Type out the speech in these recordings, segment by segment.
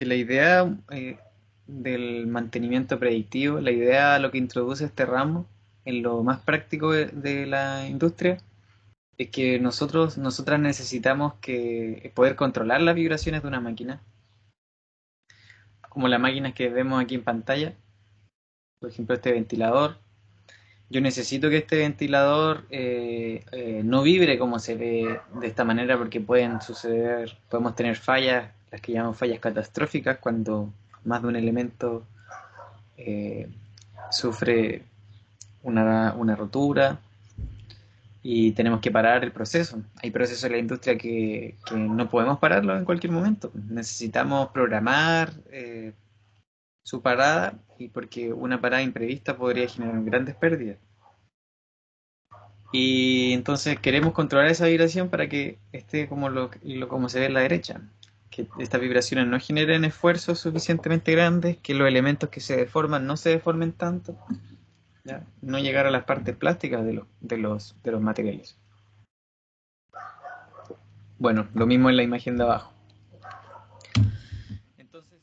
La idea del mantenimiento predictivo, la idea lo que introduce este ramo en lo más práctico de la industria es que nosotras necesitamos poder controlar las vibraciones de una máquina, como las máquinas que vemos aquí en pantalla, por ejemplo este ventilador. Yo necesito que este ventilador no vibre como se ve de esta manera porque podemos tener fallas, las que llamamos fallas catastróficas, cuando más de un elemento eh, sufre una rotura y tenemos que parar el proceso. Hay procesos en la industria que no podemos pararlo en cualquier momento. Necesitamos programar su parada y porque una parada imprevista podría generar grandes pérdidas. Y entonces queremos controlar esa vibración para que esté como se ve en la derecha. Que estas vibraciones no generen esfuerzos suficientemente grandes, que los elementos que se deforman no se deformen tanto, ¿ya? No llegar a las partes plásticas de los materiales. Bueno, lo mismo en la imagen de abajo. Entonces,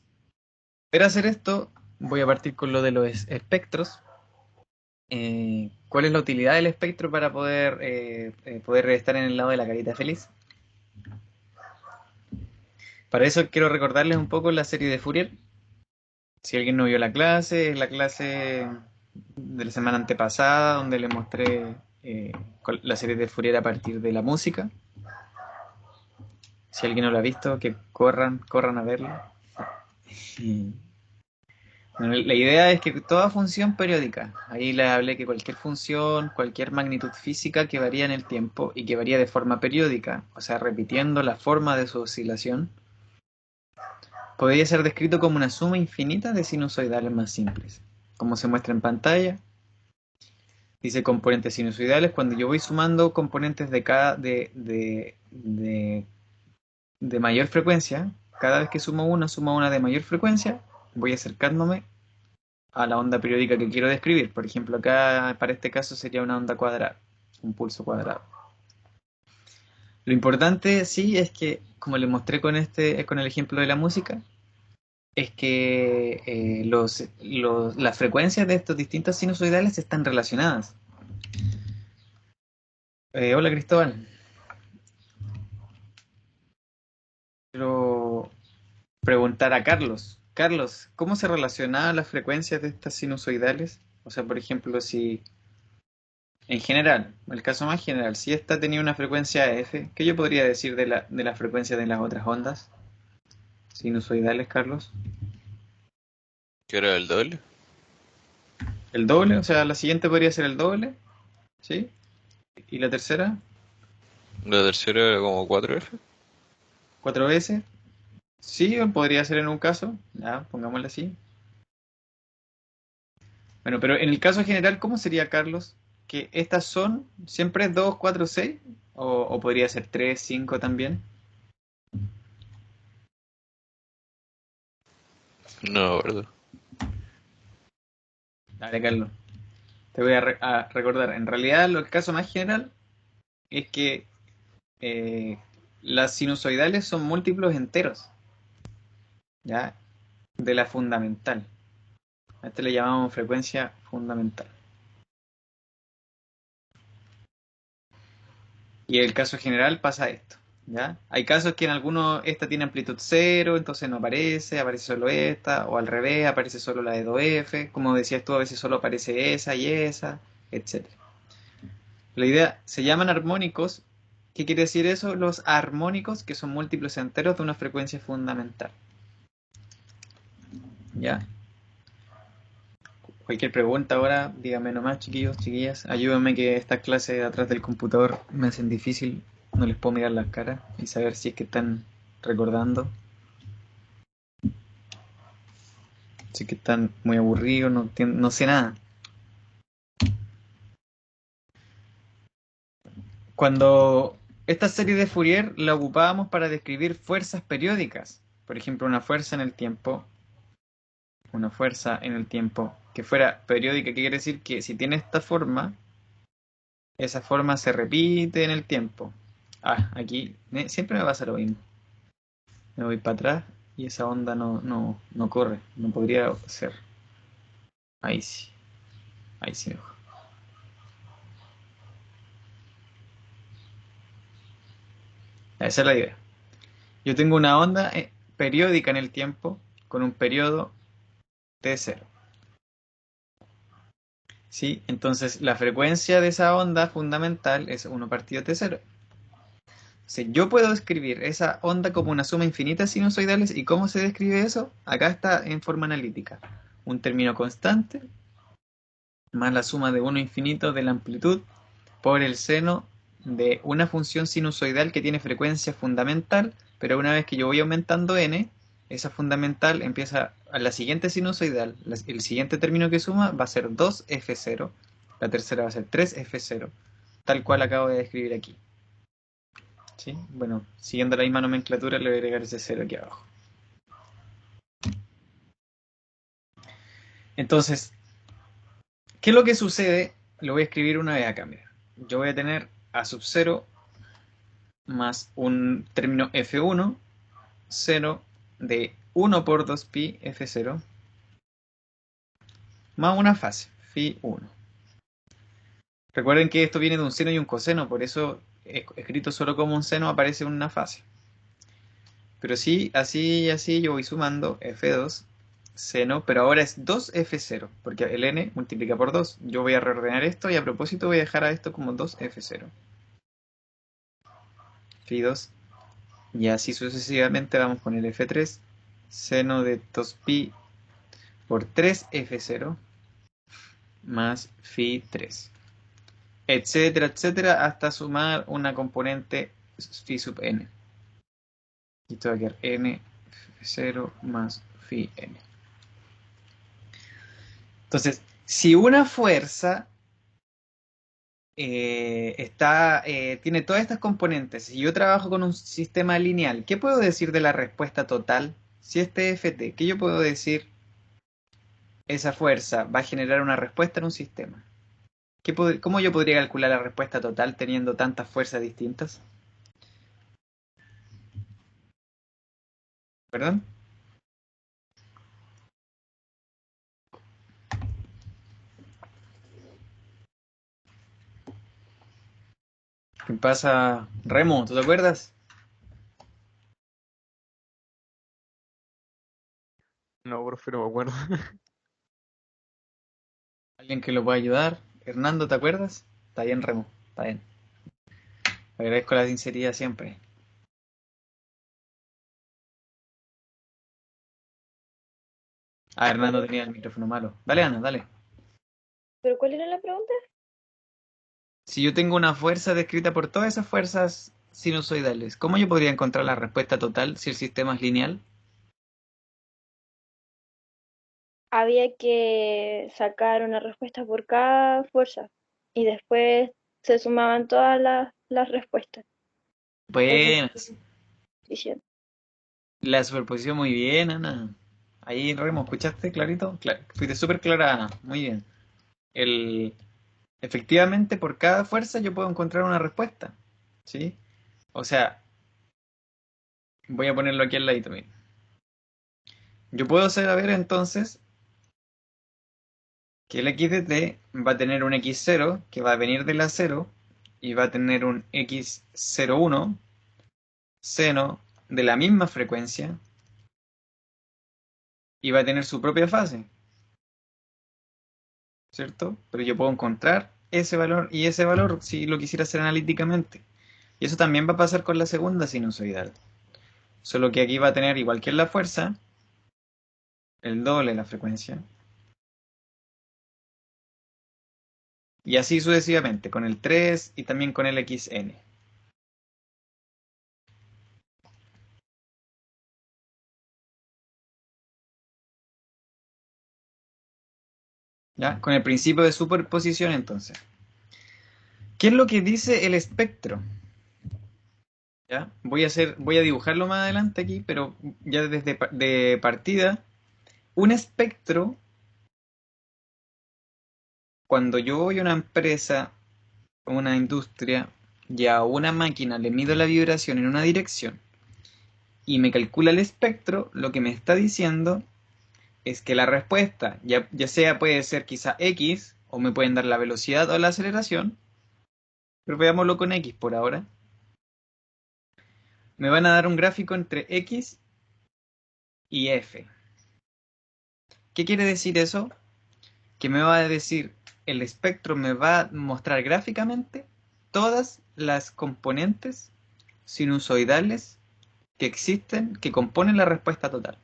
para hacer esto, voy a partir con lo de los espectros. ¿Cuál es la utilidad del espectro para poder estar en el lado de la carita feliz? Para eso quiero recordarles un poco la serie de Fourier. Si alguien no vio la clase, es la clase de la semana antepasada donde le mostré la serie de Fourier a partir de la música. Si alguien no lo ha visto, que corran a verlo. Y, bueno, la idea es que toda función periódica, ahí les hablé que cualquier función, cualquier magnitud física que varía en el tiempo y que varía de forma periódica, o sea, repitiendo la forma de su oscilación, podría ser descrito como una suma infinita de sinusoidales más simples. Como se muestra en pantalla, dice componentes sinusoidales. Cuando yo voy sumando componentes de mayor frecuencia, cada vez que sumo una de mayor frecuencia, voy acercándome a la onda periódica que quiero describir. Por ejemplo, acá para este caso sería una onda cuadrada, un pulso cuadrado. Lo importante sí es que, como les mostré con el ejemplo de la música, es que las frecuencias de estos distintos sinusoidales están relacionadas. Hola Cristóbal, quiero preguntar a Carlos. Carlos, ¿cómo se relacionaban las frecuencias de estas sinusoidales? O sea, por ejemplo, si en general, el caso más general, si esta tenía una frecuencia f, ¿qué yo podría decir de la frecuencia de las otras ondas sinusoidales, Carlos? ¿Qué era el doble? ¿El doble? O sea, la siguiente podría ser el doble, ¿sí? ¿Y la tercera? La tercera era como 4F. ¿Cuatro veces? Sí, o podría ser en un caso, ya, pongámoslo así. Bueno, pero en el caso general, ¿cómo sería, Carlos? ¿Que estas son siempre 2, 4, 6? ¿O podría ser 3, 5 también? No, ¿verdad? Dale, Carlos. Te voy a recordar. En realidad, el caso más general es que eh, las sinusoidales son múltiplos enteros, ¿ya? De la fundamental. A este le llamamos frecuencia fundamental. Y en el caso general pasa esto, ¿ya? Hay casos que en algunos esta tiene amplitud cero, entonces no aparece solo esta, o al revés, aparece solo la de 2F, como decías tú, a veces solo aparece esa y esa, etcétera. La idea, se llaman armónicos. ¿Qué quiere decir eso? Los armónicos, que son múltiplos enteros de una frecuencia fundamental, ¿ya? Cualquier pregunta ahora, díganme nomás, chiquillos, chiquillas. Ayúdenme que estas clases atrás del computador me hacen difícil. No les puedo mirar las caras y saber si es que están recordando. Si es que están muy aburridos, no sé nada. Cuando esta serie de Fourier la ocupábamos para describir fuerzas periódicas, por ejemplo, una fuerza en el tiempo que fuera periódica, ¿qué quiere decir? Que si tiene esta forma, esa forma se repite en el tiempo. Aquí siempre me pasa lo mismo. Me voy para atrás. y esa onda no corre, no podría ser. Ahí sí, mejor. Esa es la idea. Yo tengo una onda periódica en el tiempo con un periodo t0. ¿Sí? Entonces la frecuencia de esa onda fundamental es 1 partido t0. Si yo puedo describir esa onda como una suma infinita de sinusoidales, ¿y cómo se describe eso? Acá está en forma analítica. Un término constante más la suma de 1 infinito de la amplitud por el seno de una función sinusoidal que tiene frecuencia fundamental, pero una vez que yo voy aumentando n, esa fundamental empieza a la siguiente sinusoidal. El siguiente término que suma va a ser 2f0, la tercera va a ser 3f0, tal cual acabo de describir aquí. ¿Sí? Bueno, siguiendo la misma nomenclatura, le voy a agregar ese 0 aquí abajo. Entonces, ¿qué es lo que sucede? Lo voy a escribir una vez acá, mira. Yo voy a tener a sub 0 más un término f1, 0 de 1 por 2pi f0, más una fase, phi1. Recuerden que esto viene de un seno y un coseno, por eso escrito solo como un seno aparece una fase. Pero sí, así y así yo voy sumando f2, seno, pero ahora es 2f0, porque el n multiplica por 2. Yo voy a reordenar esto y a propósito voy a dejar a esto como 2f0. Phi2. Y así sucesivamente vamos con el f3, seno de 2pi por 3f0 más phi3. Etcétera, etcétera, hasta sumar una componente phi sub n. Y esto va a quedar n f0 más phi n. Entonces, si una fuerza tiene todas estas componentes y yo trabajo con un sistema lineal, ¿qué puedo decir de la respuesta total? Si este ft, ¿qué yo puedo decir? Esa fuerza va a generar una respuesta en un sistema. ¿Cómo yo podría calcular la respuesta total teniendo tantas fuerzas distintas? ¿Perdón? ¿Qué pasa, Remo? ¿Tú te acuerdas? No, profe, no me acuerdo. ¿Alguien que lo pueda ayudar? Hernando, ¿te acuerdas? Está bien, Remo. Está bien. Agradezco la sinceridad siempre. Ah, Hernando tenía el micrófono malo. Dale, Ana, dale. ¿Pero cuál era la pregunta? Si yo tengo una fuerza descrita por todas esas fuerzas sinusoidales, ¿cómo yo podría encontrar la respuesta total si el sistema es lineal? Había que sacar una respuesta por cada fuerza y después se sumaban todas las respuestas. Buenas. Diciendo. La superposición muy bien, Ana. Ahí, Remo, ¿escuchaste clarito? Fuiste súper clara, Ana. Muy bien. El, Efectivamente, por cada fuerza yo puedo encontrar una respuesta. ¿Sí? O sea, voy a ponerlo aquí al ladito, miren. Yo puedo hacer, a ver, entonces, que el x de t va a tener un x0 que va a venir de la 0 y va a tener un x01 seno de la misma frecuencia y va a tener su propia fase, ¿cierto? Pero yo puedo encontrar ese valor y ese valor si lo quisiera hacer analíticamente. Y eso también va a pasar con la segunda sinusoidal. Solo que aquí va a tener, igual que en la fuerza, el doble de la frecuencia. Y así sucesivamente, con el 3 y también con el xn. ¿Ya? Con el principio de superposición, entonces. ¿Qué es lo que dice el espectro? ¿Ya? Voy a dibujarlo más adelante aquí, pero ya desde de partida, un espectro, cuando yo voy a una empresa, una industria, y a una máquina le mido la vibración en una dirección, y me calcula el espectro, lo que me está diciendo es que la respuesta, ya sea puede ser quizá X, o me pueden dar la velocidad o la aceleración, pero veámoslo con X por ahora. Me van a dar un gráfico entre X y F. ¿Qué quiere decir eso? Que me va a decir, el espectro me va a mostrar gráficamente todas las componentes sinusoidales que existen, que componen la respuesta total.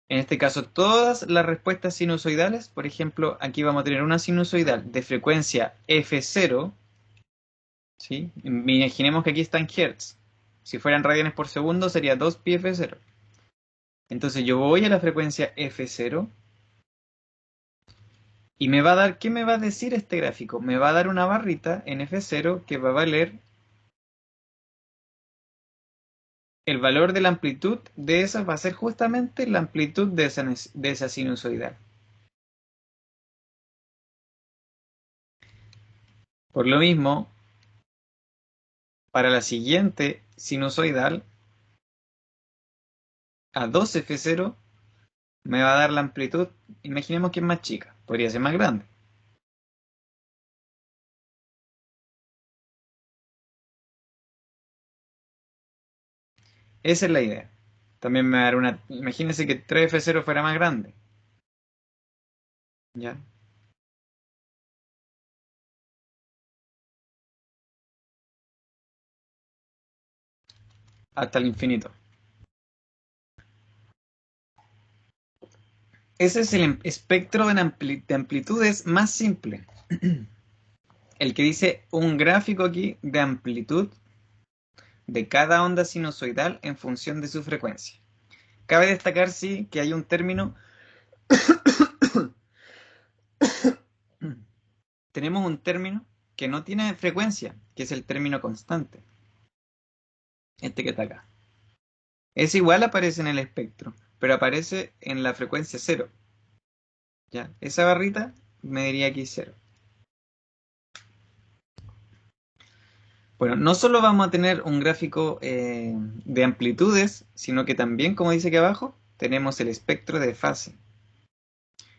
En este caso, todas las respuestas sinusoidales, por ejemplo, aquí vamos a tener una sinusoidal de frecuencia F0, ¿sí? Imaginemos que aquí está en Hertz. Si fueran radianes por segundo, sería 2πf0. Entonces yo voy a la frecuencia F0 y me va a dar, ¿qué me va a decir este gráfico? Me va a dar una barrita en F0 que va a valer el valor de la amplitud de esa, va a ser justamente la amplitud de esa sinusoidal. Por lo mismo, para la siguiente sinusoidal, a 2F0 me va a dar la amplitud, imaginemos que es más chica, podría ser más grande. Esa es la idea. También me va a dar una, imagínense que 3F0 fuera más grande. ¿Ya? Hasta el infinito. Ese es el espectro de amplitudes más simple. El que dice un gráfico aquí de amplitud de cada onda sinusoidal en función de su frecuencia. Cabe destacar, sí, que hay un término. Tenemos un término que no tiene frecuencia, que es el término constante. Este que está acá. Es igual, aparece en el espectro, pero aparece en la frecuencia 0. ¿Ya? Esa barrita me diría aquí 0. Bueno, no solo vamos a tener un gráfico de amplitudes, sino que también, como dice aquí abajo, tenemos el espectro de fase,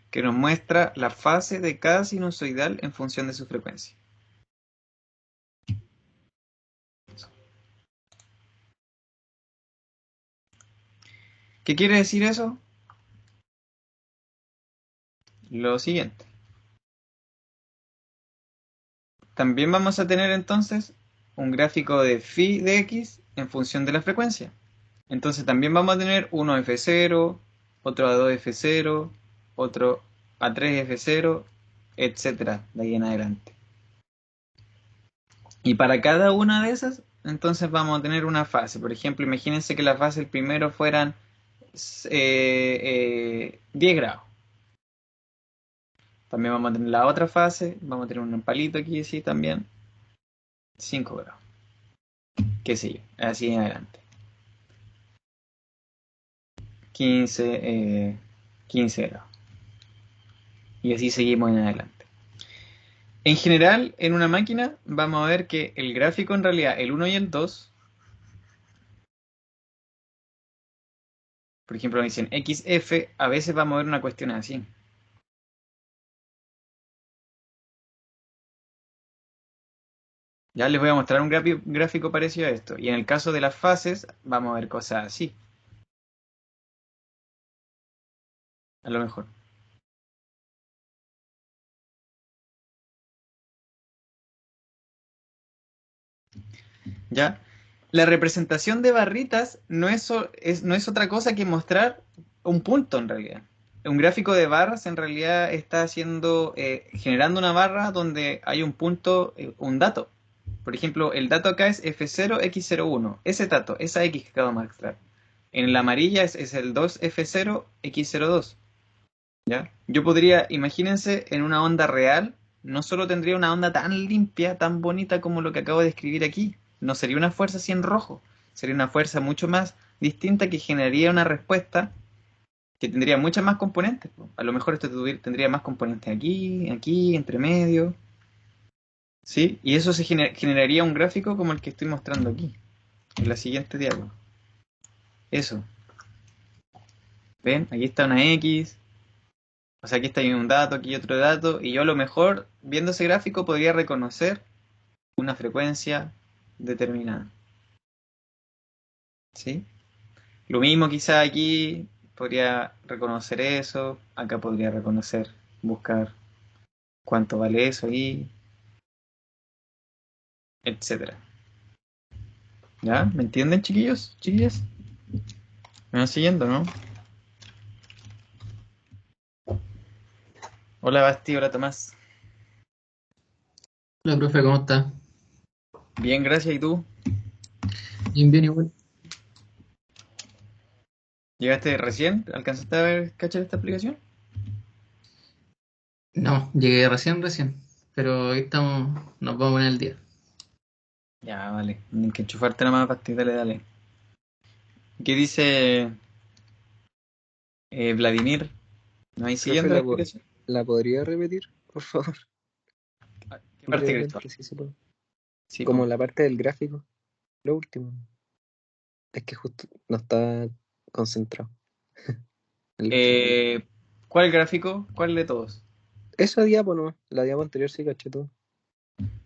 que nos muestra la fase de cada sinusoidal en función de su frecuencia. ¿Qué quiere decir eso? Lo siguiente. También vamos a tener entonces un gráfico de phi de x en función de la frecuencia. Entonces también vamos a tener uno a F0, otro a 2F0, otro a 3F0, etcétera, de ahí en adelante. Y para cada una de esas, entonces vamos a tener una fase. Por ejemplo, imagínense que la fase, el primero fueran 10 grados. También vamos a tener la otra fase, vamos a tener un palito aquí, sí, también, 5 grados. Qué sé yo, así en adelante. 15 grados. Y así seguimos en adelante. En general, en una máquina, vamos a ver que el gráfico en realidad, el 1 y el 2, por ejemplo, me dicen XF, a veces vamos a ver una cuestión así. Ya les voy a mostrar un gráfico parecido a esto. Y en el caso de las fases, vamos a ver cosas así. A lo mejor. ¿Ya? La representación de barritas no es otra cosa que mostrar un punto en realidad. Un gráfico de barras en realidad está generando una barra donde hay un punto, un dato. Por ejemplo, el dato acá es F0, X01. Ese dato, esa X que acabo de mostrar. En la amarilla es el 2F0, X02. ¿Ya? Yo podría, imagínense, en una onda real, no solo tendría una onda tan limpia, tan bonita como lo que acabo de escribir aquí. No sería una fuerza así en rojo. Sería una fuerza mucho más distinta que generaría una respuesta que tendría muchas más componentes. A lo mejor esto tendría más componentes aquí, aquí, entre medio. ¿Sí? Y eso se generaría un gráfico como el que estoy mostrando aquí, en la siguiente diagrama. Eso. ¿Ven? Aquí está una X. O sea, aquí está un dato, aquí otro dato. Y yo a lo mejor, viendo ese gráfico, podría reconocer una frecuencia determinada. ¿Sí? Lo mismo quizá aquí podría reconocer eso. Acá podría reconocer, buscar cuánto vale eso ahí, etcétera. ¿Ya? ¿Me entienden, chiquillos? ¿Chiquillas? ¿Me van siguiendo, no? Hola, Basti, hola, Tomás. Hola, profe, ¿cómo está? Bien, gracias. ¿Y tú? Bien, bien, igual. ¿Llegaste recién? ¿Alcanzaste a ver, cachar esta aplicación? No, llegué recién, pero hoy nos vamos a poner el día. Ya, vale. Tienes que enchufarte nomás, Basti, dale, dale. ¿Qué dice Vladimir? ¿No vais Profe, siguiendo la explicación? ¿la podría repetir, por favor? ¿Qué parte, Cristóbal? Brevemente, si se puede. Sí, Como po. la parte del gráfico, lo último. Es que justo no está concentrado. El último. ¿Cuál gráfico? ¿Cuál de todos? Esa diapo no, la diapo anterior sí caché todo.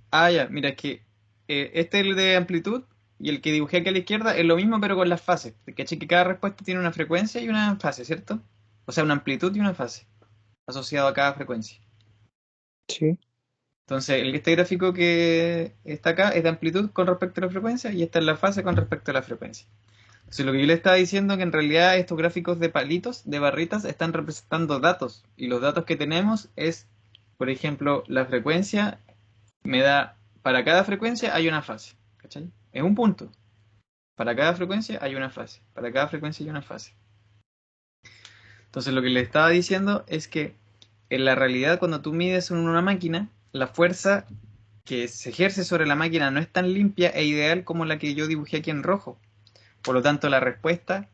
Ah, ya, mira, es que este es el de amplitud y el que dibujé aquí a la izquierda es lo mismo pero con las fases. ¿Cachai? Que cada respuesta tiene una frecuencia y una fase, ¿cierto? O sea, una amplitud y una fase asociado a cada frecuencia. Sí. Entonces, este gráfico que está acá es de amplitud con respecto a la frecuencia y esta es la fase con respecto a la frecuencia. Entonces, lo que yo le estaba diciendo es que en realidad estos gráficos de palitos, de barritas, están representando datos. Y los datos que tenemos es, por ejemplo, la frecuencia me da, para cada frecuencia hay una fase. ¿Cachai? Es un punto. Para cada frecuencia hay una fase. Para cada frecuencia hay una fase. Entonces, lo que le estaba diciendo es que en la realidad, cuando tú mides en una máquina, la fuerza que se ejerce sobre la máquina no es tan limpia e ideal como la que yo dibujé aquí en rojo. Por lo tanto, la respuesta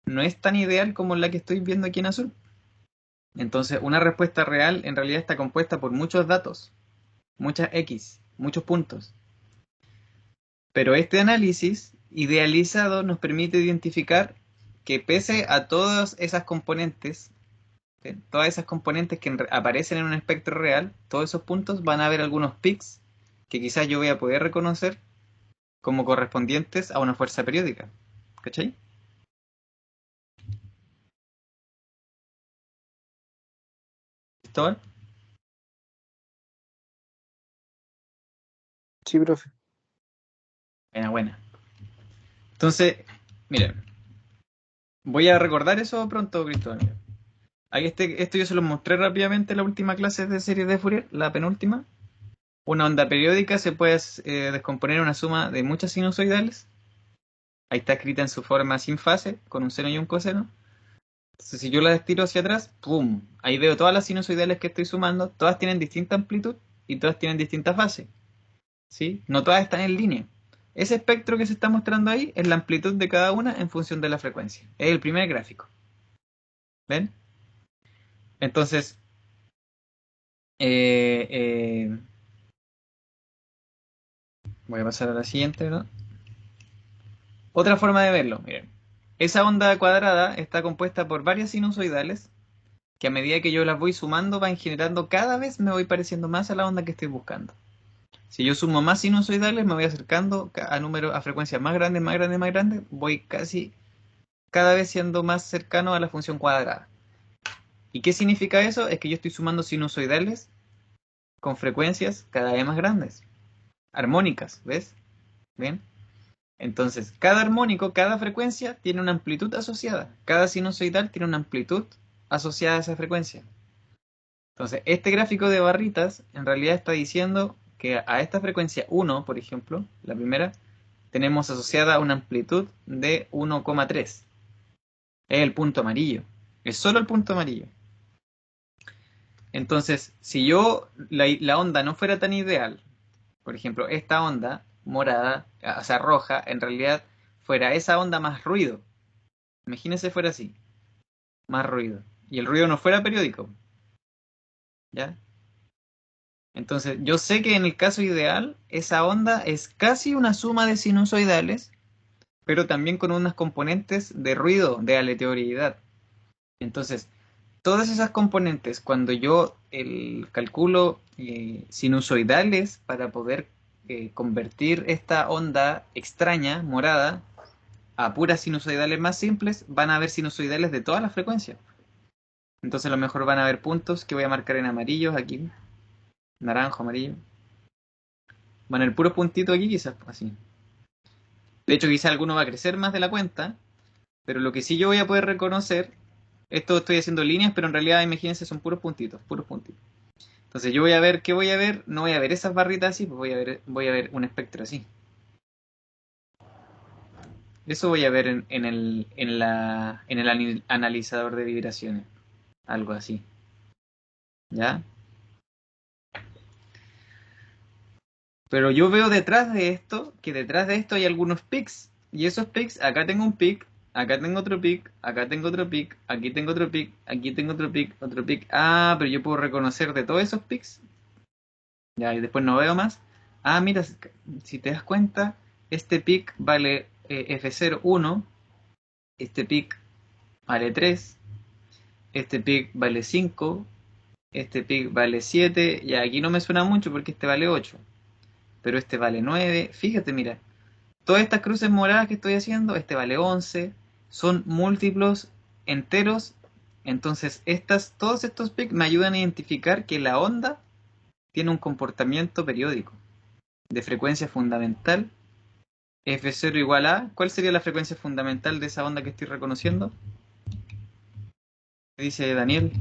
no es tan ideal como la que estoy viendo aquí en azul. Entonces, una respuesta real en realidad está compuesta por muchos datos, muchas X, muchos puntos. Pero este análisis idealizado nos permite identificar que pese a todas esas componentes, ¿sí? Todas esas componentes que aparecen en un espectro real, todos esos puntos van a haber algunos pics que quizás yo voy a poder reconocer como correspondientes a una fuerza periódica. ¿Cachai? ¿Cristóbal? Sí, profe. Buena, buena. Entonces, miren, voy a recordar eso pronto, Cristóbal. Mira. Ahí esto yo se lo mostré rápidamente en la última clase de series de Fourier, la penúltima. Una onda periódica se puede descomponer en una suma de muchas sinusoidales. Ahí está escrita en su forma sin fase, con un seno y un coseno. Entonces, si yo las estiro hacia atrás, ¡pum! Ahí veo todas las sinusoidales que estoy sumando. Todas tienen distinta amplitud y todas tienen distinta fase. ¿Sí? No todas están en línea. Ese espectro que se está mostrando ahí es la amplitud de cada una en función de la frecuencia. Es el primer gráfico. ¿Ven? Entonces, eh, eh, voy a pasar a la siguiente, ¿no? Otra forma de verlo, miren. Esa onda cuadrada está compuesta por varias sinusoidales que a medida que yo las voy sumando van generando, cada vez me voy pareciendo más a la onda que estoy buscando. Si yo sumo más sinusoidales, me voy acercando a números, a frecuencias más grandes, más grandes, más grandes, voy casi cada vez siendo más cercano a la función cuadrada. ¿Y qué significa eso? Es que yo estoy sumando sinusoidales con frecuencias cada vez más grandes, armónicas, ¿ves? ¿Bien? Entonces, cada armónico, cada frecuencia tiene una amplitud asociada. Cada sinusoidal tiene una amplitud asociada a esa frecuencia. Entonces, este gráfico de barritas en realidad está diciendo que a esta frecuencia 1, por ejemplo, la primera, tenemos asociada una amplitud de 1,3. Es el punto amarillo. Es solo el punto amarillo. Entonces, si la onda no fuera tan ideal, por ejemplo, esta onda morada, o sea, roja, en realidad fuera esa onda más ruido. Imagínese fuera así, más ruido. Y el ruido no fuera periódico, ¿ya? Entonces, yo sé que en el caso ideal, esa onda es casi una suma de sinusoidales, pero también con unas componentes de ruido, de aleatoriedad. Entonces, todas esas componentes, cuando yo calculo sinusoidales para poder convertir esta onda extraña, morada, a puras sinusoidales más simples, van a haber sinusoidales de todas las frecuencias. Entonces a lo mejor van a haber puntos que voy a marcar en amarillos aquí, naranjo, amarillo. Van a haber puros puntitos aquí quizás, así. De hecho quizás alguno va a crecer más de la cuenta, pero lo que sí yo voy a poder reconocer, esto estoy haciendo líneas, pero en realidad imagínense son puros puntitos, puros puntitos. Entonces yo voy a ver, ¿qué voy a ver? No voy a ver esas barritas así, pues voy a ver un espectro así. Eso voy a ver en el analizador de vibraciones. Algo así. ¿Ya? Pero yo veo detrás de esto, que detrás de esto hay algunos pics. Y esos pics, acá tengo un pic, acá tengo otro pic, acá tengo otro pic, aquí tengo otro pic, aquí tengo otro pic, otro pic. Ah, pero yo puedo reconocer de todos esos pics. Ya, y después no veo más. Ah, mira, si te das cuenta, este pic vale F0, 1. Este pic vale 3. Este pic vale 5. Este pic vale 7. Y aquí no me suena mucho porque este vale 8. Pero este vale 9. Fíjate, mira. Todas estas cruces moradas que estoy haciendo, este vale 11. Son múltiplos enteros. Entonces, todos estos pics me ayudan a identificar que la onda tiene un comportamiento periódico de frecuencia fundamental. F0 igual a... ¿Cuál sería la frecuencia fundamental de esa onda que estoy reconociendo? ¿Qué dice Daniel?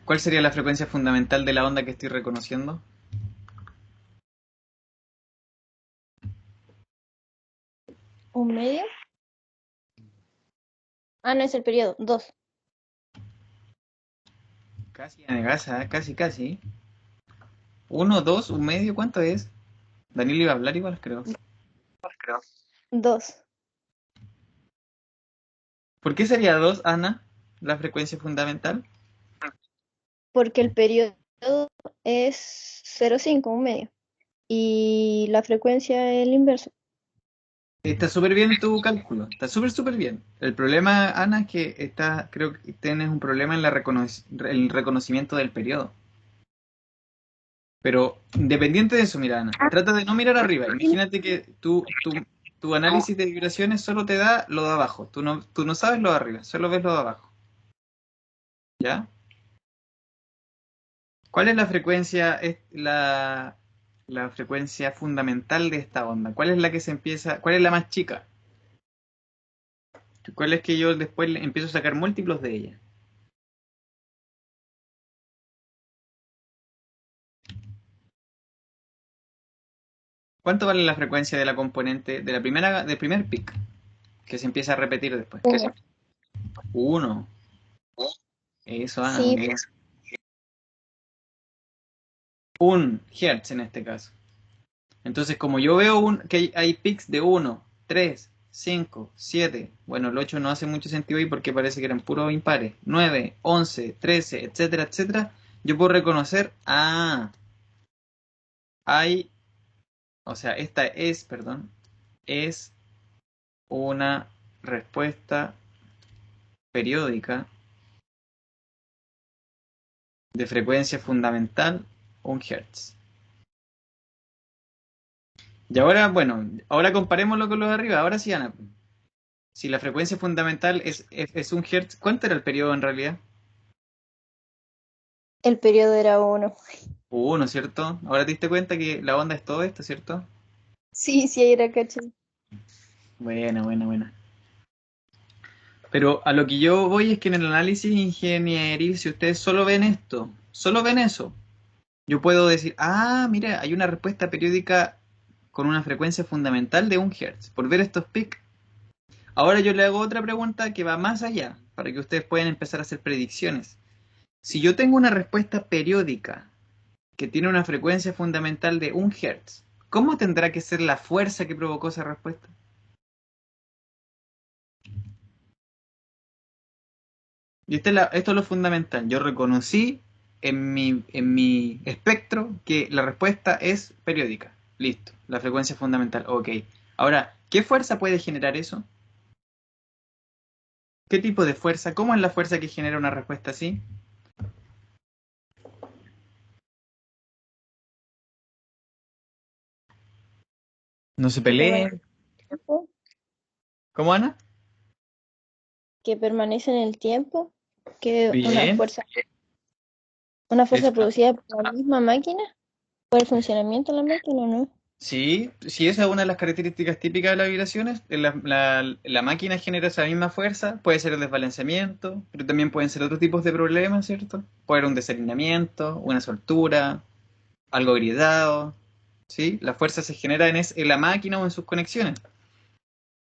¿Cuál sería la frecuencia fundamental de la onda que estoy reconociendo? ¿Un medio? Ah, no es el periodo, 2. Casi, Anegasa, casi, casi. 1, 2, un medio, ¿cuánto es? Daniel iba a hablar igual, creo. 2. ¿Por qué sería 2, Ana, la frecuencia fundamental? Porque el periodo es 0,5, un medio. Y la frecuencia es el inverso. Está súper bien tu cálculo, está súper bien. El problema, Ana, es que creo que tienes un problema en el reconocimiento del periodo. Pero independiente de eso, mira, Ana, trata de no mirar arriba. Imagínate que tu análisis de vibraciones solo te da lo de abajo. Tú no sabes lo de arriba, solo ves lo de abajo. ¿Ya? ¿Cuál es la frecuencia, la frecuencia fundamental de esta onda? ¿Cuál es la que se empieza, cuál es la más chica? ¿Cuál es que yo después empiezo a sacar múltiplos de ella? ¿Cuánto vale la frecuencia de la componente de del primer pic que se empieza a repetir después? 1. 1. Eso, Ana, muy Sí, bien. 1 Hz en este caso. Entonces, como yo veo que hay pics de 1, 3, 5, 7, bueno, el 8 no hace mucho sentido ahí porque parece que eran puros impares, 9, 11, 13, etcétera, etcétera, yo puedo reconocer, hay, o sea, perdón, es una respuesta periódica de frecuencia fundamental 1 Hz. Y ahora, bueno, ahora comparémoslo con los de arriba. Ahora sí, Ana. Si la frecuencia fundamental es 1 Hz, ¿cuánto era el periodo en realidad? el periodo era 1. 1, ¿cierto? Ahora te diste cuenta que la onda es todo esto, ¿cierto? Sí, sí, era caché. Buena, buena, buena. Pero a lo que yo voy es que en el análisis ingenieril, si ustedes solo ven esto, solo ven eso, yo puedo decir, mira, hay una respuesta periódica con una frecuencia fundamental de 1 Hz, por ver estos pics. Ahora yo le hago otra pregunta que va más allá, para que ustedes puedan empezar a hacer predicciones. Si yo tengo una respuesta periódica que tiene una frecuencia fundamental de 1 Hz, ¿cómo tendrá que ser la fuerza que provocó esa respuesta? Y esto es lo fundamental. Yo reconocí en mi espectro que la respuesta es periódica. Listo, la frecuencia fundamental. Ok. Ahora, ¿qué fuerza puede generar eso? ¿Qué tipo de fuerza? ¿Cómo es la fuerza que genera una respuesta así? No se Que permanece peleen. en el tiempo, ¿Cómo, Ana? que permanece en el tiempo, que Bien. una fuerza Es producida por la misma máquina, por el funcionamiento de la máquina, ¿no? Sí, sí, esa es una de las características típicas de las vibraciones. La máquina genera esa misma fuerza, puede ser el desbalanceamiento, pero también pueden ser otros tipos de problemas, ¿cierto? Puede haber un desalineamiento, una soltura, algo grietado, ¿sí? La fuerza se genera en la máquina o en sus conexiones.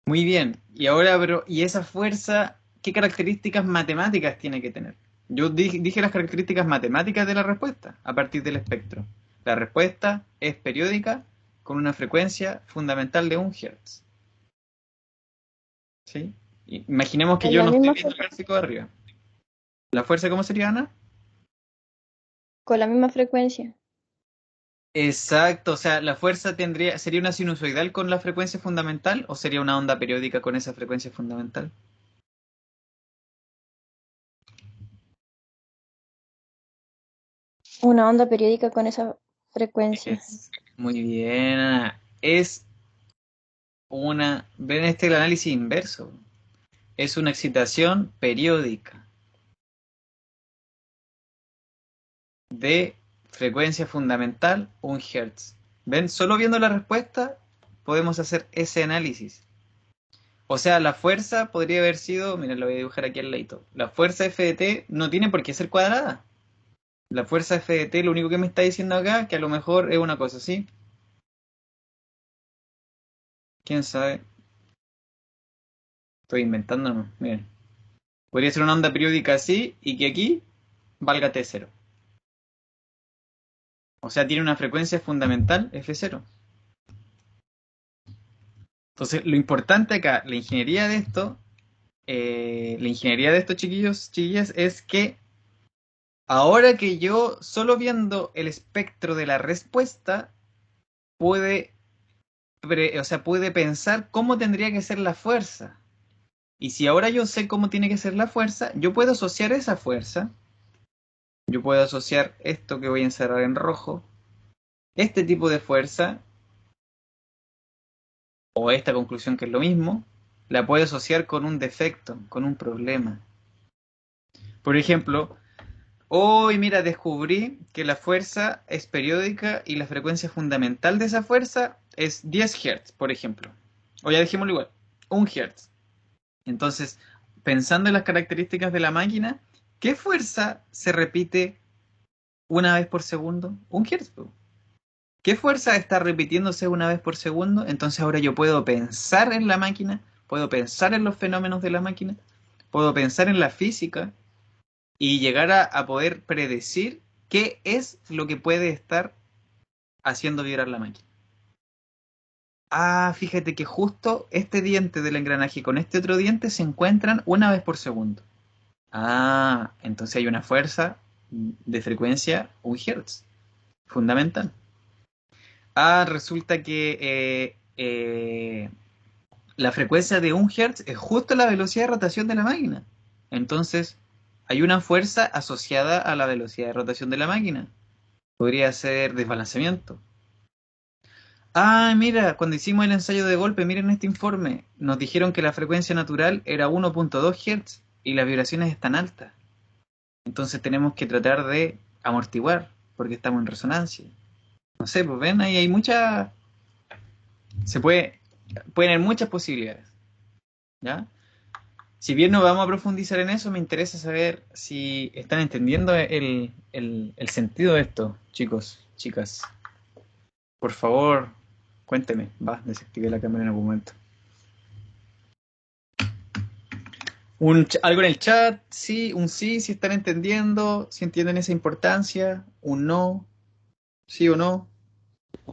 Muy bien, y ahora, ¿y esa fuerza qué características matemáticas tiene que tener? Yo dije las características matemáticas de la respuesta a partir del espectro. La respuesta es periódica con una frecuencia fundamental de 1 Hz. ¿Sí? Imaginemos que Con yo la no estoy misma viendo el gráfico de arriba. ¿La fuerza cómo sería, Ana? con la misma frecuencia. Exacto, o sea, la fuerza sería una sinusoidal con la frecuencia fundamental o sería una onda periódica con esa frecuencia fundamental. Una onda periódica con esa frecuencia. Es muy bien, Ana. Ven el análisis inverso. Es una excitación periódica de frecuencia fundamental 1 Hz. ¿Ven? Solo viendo la respuesta podemos hacer ese análisis. O sea, la fuerza podría haber sido, miren, lo voy a dibujar aquí al ladito. La fuerza F de t no tiene por qué ser cuadrada. La fuerza F de t lo único que me está diciendo acá es que a lo mejor es una cosa así. ¿Quién sabe? Estoy inventándonos. Miren. Podría ser una onda periódica así y que aquí valga T0. O sea, tiene una frecuencia fundamental F0. Entonces, lo importante acá, la ingeniería de estos chiquillos, chiquillas, es que ahora que yo, solo viendo el espectro de la respuesta, puede, puede pensar cómo tendría que ser la fuerza. Y si ahora yo sé cómo tiene que ser la fuerza, yo puedo asociar esa fuerza, yo puedo asociar esto que voy a encerrar en rojo, este tipo de fuerza, o esta conclusión que es lo mismo, la puedo asociar con un defecto, con un problema. Por ejemplo, hoy mira, descubrí que la fuerza es periódica y la frecuencia fundamental de esa fuerza es 10 Hz, por ejemplo. O ya dejémoslo igual, 1 Hz. Entonces, pensando en las características de la máquina, ¿qué fuerza se repite una vez por segundo? 1 Hz. ¿Qué fuerza está repitiéndose una vez por segundo? Entonces ahora yo puedo pensar en la máquina, puedo pensar en los fenómenos de la máquina, puedo pensar en la física y llegar a poder predecir qué es lo que puede estar haciendo vibrar la máquina. Ah, fíjate que justo este diente del engranaje con este otro diente se encuentran una vez por segundo. Ah, entonces hay una fuerza de frecuencia 1 Hz, fundamental. Ah, resulta que la frecuencia de 1 Hz es justo la velocidad de rotación de la máquina. Entonces, hay una fuerza asociada a la velocidad de rotación de la máquina. Podría ser desbalanceamiento. Ah, mira, cuando hicimos el ensayo de golpe, miren este informe. Nos dijeron que la frecuencia natural era 1.2 Hz y las vibraciones están altas. Entonces tenemos que tratar de amortiguar porque estamos en resonancia. No sé, pues ven, ahí hay mucha... Se pueden haber muchas posibilidades. ¿Ya? Si bien no vamos a profundizar en eso, me interesa saber si están entendiendo el sentido de esto, chicos, chicas. Por favor, cuénteme. Va, desactivé la cámara en algún momento. Algo en el chat, sí, un sí, si están entendiendo, si entienden esa importancia, un no, sí o no.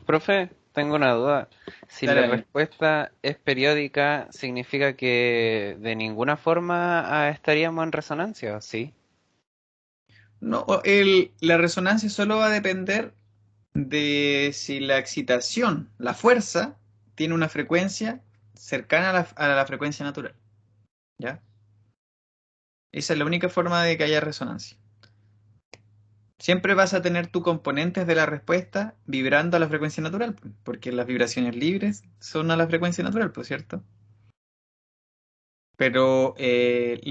Profe, tengo una duda. Si Dale, la dale. respuesta es periódica, ¿significa que de ninguna forma estaríamos en resonancia? ¿Sí? No, la resonancia solo va a depender de si la excitación, la fuerza, tiene una frecuencia cercana a la frecuencia natural. ¿Ya? Esa es la única forma de que haya resonancia. Siempre vas a tener tus componentes de la respuesta vibrando a la frecuencia natural, porque las vibraciones libres son a la frecuencia natural, por cierto. Pero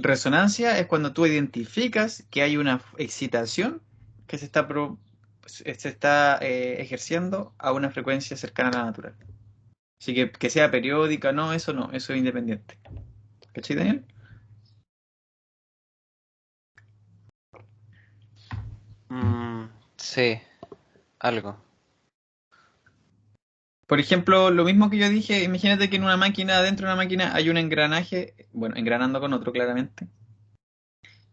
resonancia es cuando tú identificas que hay una excitación que se está ejerciendo a una frecuencia cercana a la natural. Así que sea periódica, no, eso es independiente. ¿Cachai, Daniel? Sí, algo. Por ejemplo, lo mismo que yo dije, imagínate que en una máquina, dentro de una máquina hay un engranaje, bueno, engranando con otro claramente,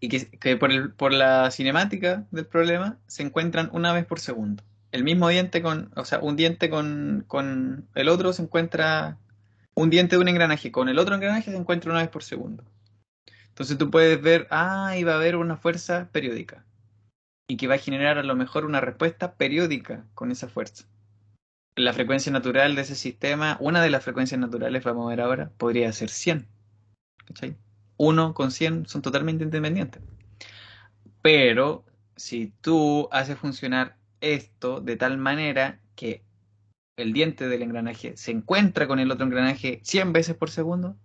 y que por la cinemática del problema se encuentran una vez por segundo. El mismo diente o sea, un diente con el otro se encuentra, un diente de un engranaje con el otro engranaje se encuentra una vez por segundo. Entonces tú puedes ver, y va a haber una fuerza periódica, y que va a generar a lo mejor una respuesta periódica con esa fuerza. La frecuencia natural de ese sistema, una de las frecuencias naturales, vamos a ver ahora, podría ser 100. ¿Cachai? 1 con 100 son totalmente independientes. Pero si tú haces funcionar esto de tal manera que el diente del engranaje se encuentra con el otro engranaje 100 veces por segundo,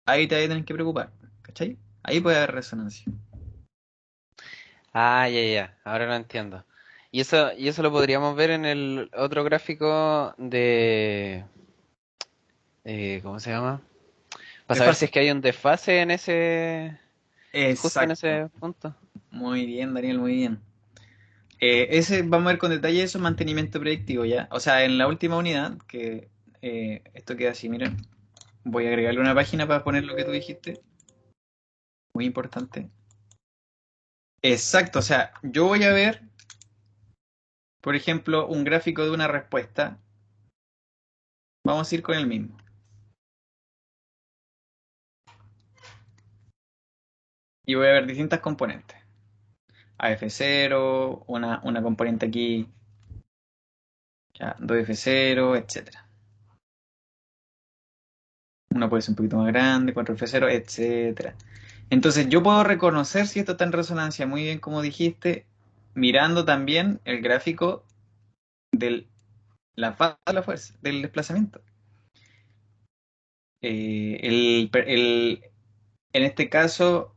ahí te vas a tener que preocupar. ¿Cachai? Ahí puede haber resonancia. Ah, ya, ya, ahora lo entiendo. Y eso lo podríamos ver en el otro gráfico ¿cómo se llama? Para saber si Desfase. es que hay un desfase en justo en Exacto. ese punto. Muy bien, Daniel, muy bien. Vamos a ver con detalle eso, mantenimiento predictivo, ¿ya? O sea, en la última unidad, que esto queda así, miren. Voy a agregarle una página para poner lo que tú dijiste. Muy importante. Exacto, o sea, yo voy a ver, por ejemplo, un gráfico de una respuesta. Vamos a ir con el mismo. Y voy a ver distintas componentes. AF0, una componente aquí, ya, 2F0, etcétera. Una puede ser un poquito más grande, 4F0, etcétera. Entonces yo puedo reconocer si esto está en resonancia, muy bien como dijiste, mirando también el gráfico de la fase de la fuerza, del desplazamiento. Eh, el, el- en este caso,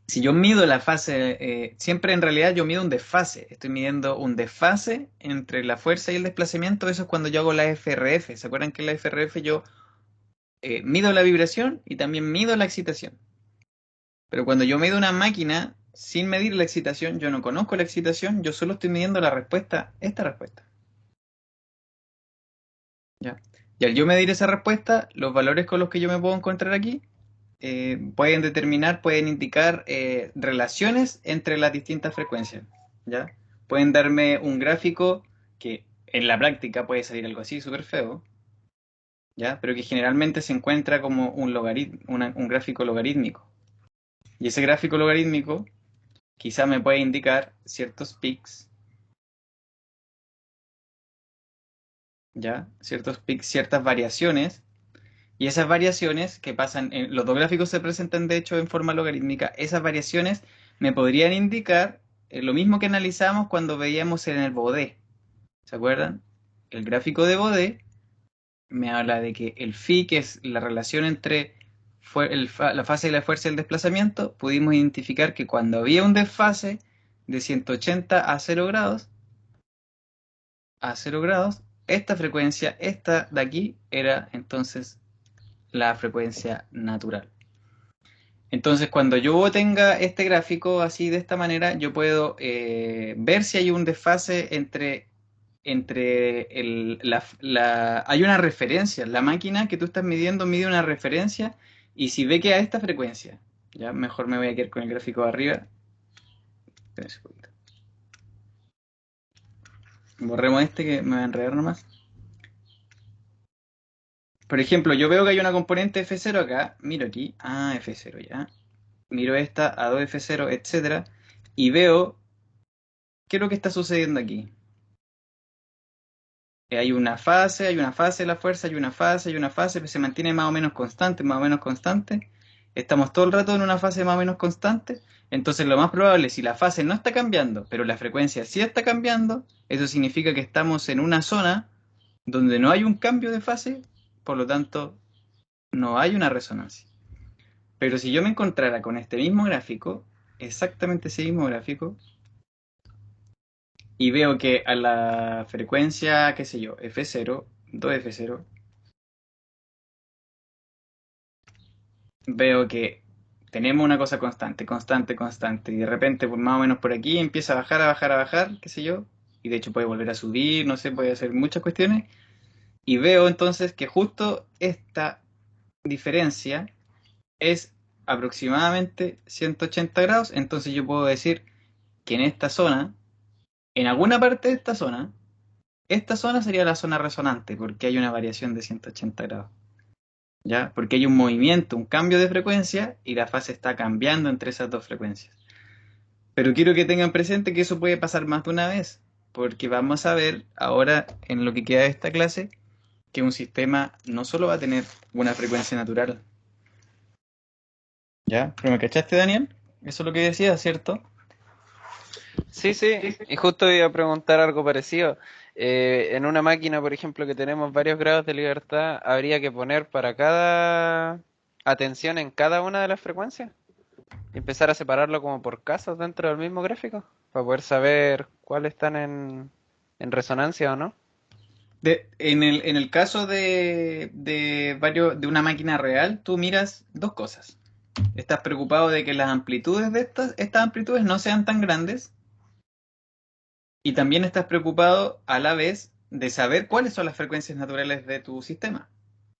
si yo mido la fase, siempre en realidad yo mido un desfase. Estoy midiendo un desfase entre la fuerza y el desplazamiento. Eso es cuando yo hago la FRF. ¿Se acuerdan que en la FRF yo mido la vibración y también mido la excitación? Pero cuando yo mido una máquina sin medir la excitación, yo no conozco la excitación, yo solo estoy midiendo la respuesta, esta respuesta. ¿Ya? Y al yo medir esa respuesta, los valores con los que yo me puedo encontrar aquí pueden indicar relaciones entre las distintas frecuencias. ¿Ya? Pueden darme un gráfico que en la práctica puede salir algo así, súper feo, ¿ya? Pero que generalmente se encuentra como un gráfico logarítmico. Y ese gráfico logarítmico quizá me puede indicar ciertos peaks, ¿ya? Ciertos peaks, ciertas variaciones. Y esas variaciones que pasan, los dos gráficos se presentan de hecho en forma logarítmica, esas variaciones me podrían indicar lo mismo que analizamos cuando veíamos en el Baudé. ¿Se acuerdan? El gráfico de Baudé me habla de que el phi, que es la relación entre la fase de la fuerza y el desplazamiento, pudimos identificar que cuando había un desfase de 180 a 0 grados, esta frecuencia, esta de aquí, era entonces la frecuencia natural. Entonces, cuando yo tenga este gráfico así de esta manera, yo puedo ver si hay un desfase hay una referencia. La máquina que tú estás midiendo mide una referencia y si ve que a esta frecuencia, ya mejor me voy a quedar con el gráfico de arriba. Espérense un poquito. Borremos este que me va a enredar nomás. Por ejemplo, yo veo que hay una componente F0 acá. Miro aquí. F0 ya. miro esta a 2F0, etcétera, y veo qué es lo que está sucediendo aquí. Hay una fase de la fuerza, hay una fase, que se mantiene más o menos constante, más o menos constante. Estamos todo el rato en una fase más o menos constante. Entonces lo más probable, si la fase no está cambiando, pero la frecuencia sí está cambiando, eso significa que estamos en una zona donde no hay un cambio de fase, por lo tanto no hay una resonancia. Pero si yo me encontrara con este mismo gráfico, exactamente ese mismo gráfico, y veo que a la frecuencia, qué sé yo, F0, 2F0, veo que tenemos una cosa constante, constante, constante, y de repente, pues, más o menos por aquí empieza a bajar, a bajar, a bajar, qué sé yo, y de hecho puede volver a subir, no sé, puede hacer muchas cuestiones, y veo entonces que justo esta diferencia es aproximadamente 180 grados, entonces yo puedo decir que en esta zona, en alguna parte de esta zona sería la zona resonante, porque hay una variación de 180 grados. ¿Ya? Porque hay un movimiento, un cambio de frecuencia y la fase está cambiando entre esas dos frecuencias. Pero quiero que tengan presente que eso puede pasar más de una vez, porque vamos a ver ahora en lo que queda de esta clase que un sistema no solo va a tener una frecuencia natural. ¿Ya? ¿Pero me cachaste, Daniel? Eso es lo que decía, ¿cierto? Sí, sí, y justo iba a preguntar algo parecido. En una máquina, por ejemplo, que tenemos varios grados de libertad, ¿habría que poner para cada atención en cada una de las frecuencias? Y empezar a separarlo como por casos dentro del mismo gráfico, para poder saber cuáles están en resonancia o no. En el caso de una máquina real, tú miras dos cosas. Estás preocupado de que las amplitudes de estas amplitudes no sean tan grandes. Y también estás preocupado a la vez de saber cuáles son las frecuencias naturales de tu sistema.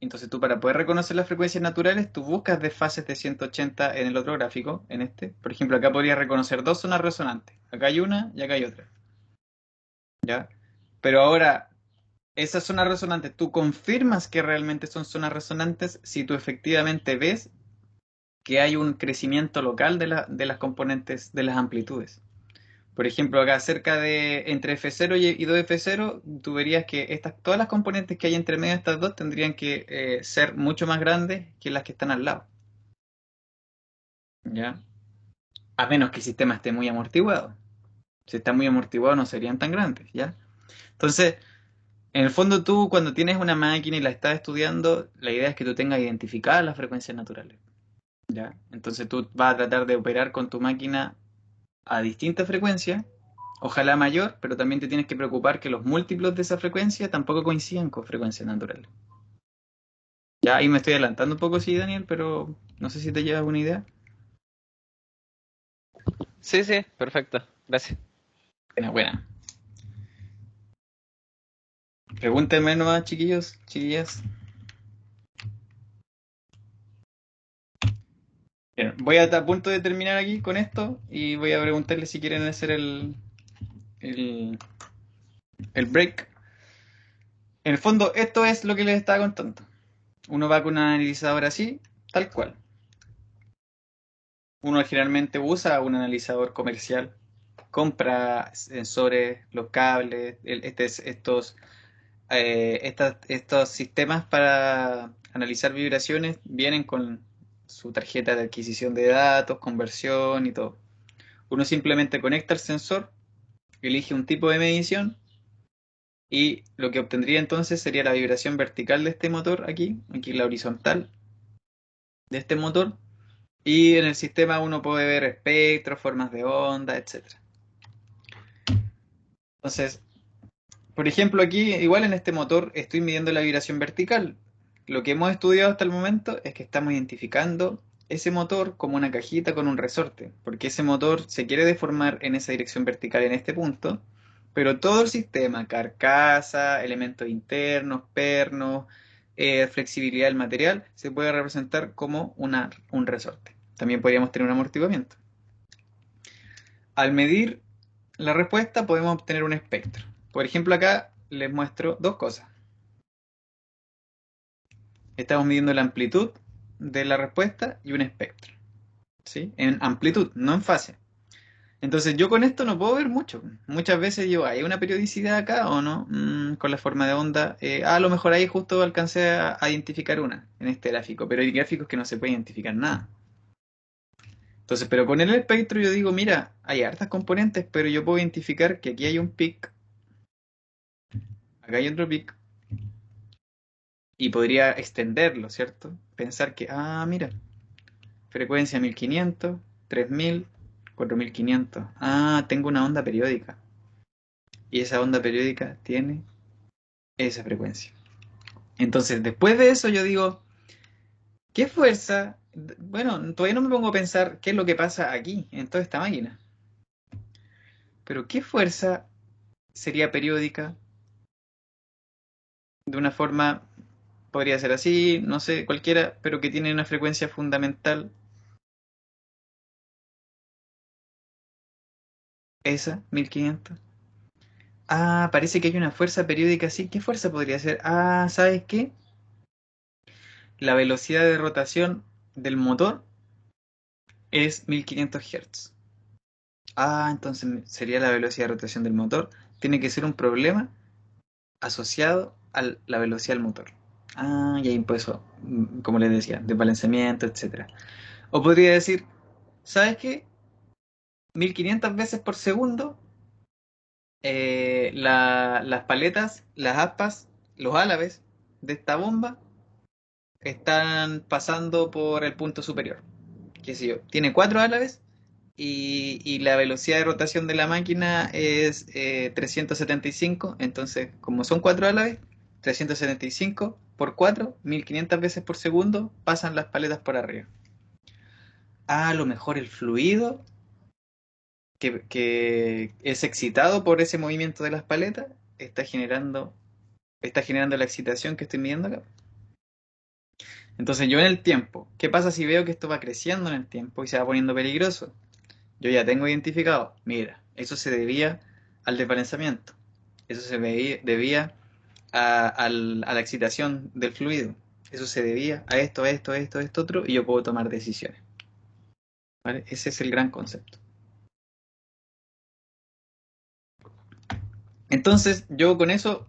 Entonces tú, para poder reconocer las frecuencias naturales, tú buscas desfases de 180 en el otro gráfico, en este. Por ejemplo, acá podrías reconocer dos zonas resonantes. Acá hay una y acá hay otra. ¿Ya? Pero ahora, esas zonas resonantes, tú confirmas que realmente son zonas resonantes si tú efectivamente ves que hay un crecimiento local de las componentes de las amplitudes. Por ejemplo, acá cerca de entre F0 y 2F0, tú verías que todas las componentes que hay entre medio de estas dos tendrían que ser mucho más grandes que las que están al lado. ¿Ya? A menos que el sistema esté muy amortiguado. Si está muy amortiguado no serían tan grandes, ¿ya? Entonces, en el fondo tú cuando tienes una máquina y la estás estudiando, la idea es que tú tengas identificadas las frecuencias naturales, ¿ya? Entonces tú vas a tratar de operar con tu máquina a distintas frecuencias, ojalá mayor, pero también te tienes que preocupar que los múltiplos de esa frecuencia tampoco coincidan con frecuencias naturales. Ya ahí me estoy adelantando un poco, sí, Daniel, pero no sé si te llevas una idea. Sí, sí, perfecto, gracias. Buena, buena. Pregúntenme nomás, chiquillos, chiquillas. Bien, voy a punto de terminar aquí con esto y voy a preguntarles si quieren hacer el, el break. En el fondo, esto es lo que les estaba contando. Uno va con un analizador así, tal cual. Uno generalmente usa un analizador comercial, compra sensores, los cables, estos sistemas para analizar vibraciones vienen con su tarjeta de adquisición de datos, conversión y todo. Uno simplemente conecta el sensor, elige un tipo de medición y lo que obtendría entonces sería la vibración vertical de este motor aquí la horizontal de este motor. Y en el sistema uno puede ver espectros, formas de onda, etcétera. Entonces, por ejemplo, aquí, igual en este motor, estoy midiendo la vibración vertical. Lo que hemos estudiado hasta el momento es que estamos identificando ese motor como una cajita con un resorte, porque ese motor se quiere deformar en esa dirección vertical en este punto, pero todo el sistema, carcasa, elementos internos, pernos, flexibilidad del material, se puede representar como un resorte. También podríamos tener un amortiguamiento. Al medir la respuesta podemos obtener un espectro. Por ejemplo, acá les muestro dos cosas. Estamos midiendo la amplitud de la respuesta y un espectro. ¿sí? En amplitud, no en fase. Entonces yo con esto no puedo ver mucho. Muchas veces digo, ¿hay una periodicidad acá o no? Con la forma de onda. A lo mejor ahí justo alcancé a identificar una en este gráfico, pero hay gráficos que no se puede identificar nada. Entonces, pero con el espectro yo digo, mira, hay hartas componentes, pero yo puedo identificar que aquí hay un pic, acá hay otro pic, y podría extenderlo, ¿cierto? Pensar que, mira, frecuencia 1500, 3000, 4500. Tengo una onda periódica. Y esa onda periódica tiene esa frecuencia. Entonces, después de eso yo digo, ¿qué fuerza? Bueno, todavía no me pongo a pensar qué es lo que pasa aquí, en toda esta máquina. Pero ¿qué fuerza sería periódica de una forma, podría ser así, no sé, cualquiera, pero que tiene una frecuencia fundamental, esa, 1500? Parece que hay una fuerza periódica así. ¿Qué fuerza podría ser? ¿Sabes qué? La velocidad de rotación del motor es 1500 Hz. Entonces sería la velocidad de rotación del motor. Tiene que ser un problema asociado a la velocidad del motor. Y ahí pues eso, como les decía, desbalanceamiento, etcétera. O podría decir, ¿sabes qué? 1500 veces por segundo, las paletas, las aspas, los álabes de esta bomba están pasando por el punto superior. Qué sé yo, tiene 4 álabes y la velocidad de rotación de la máquina es 375. Entonces, como son 4 álabes, 375 por 4, 1500 veces por segundo pasan las paletas por arriba. A lo mejor el fluido que es excitado por ese movimiento de las paletas está generando la excitación que estoy midiendo acá. Entonces yo en el tiempo, ¿qué pasa si veo que esto va creciendo en el tiempo y se va poniendo peligroso? Yo ya tengo identificado, mira, eso se debía al desbalanceamiento, eso se debía a la excitación del fluido, eso se debía a esto, esto otro, y yo puedo tomar decisiones. ¿Vale? Ese es el gran concepto. Entonces yo con eso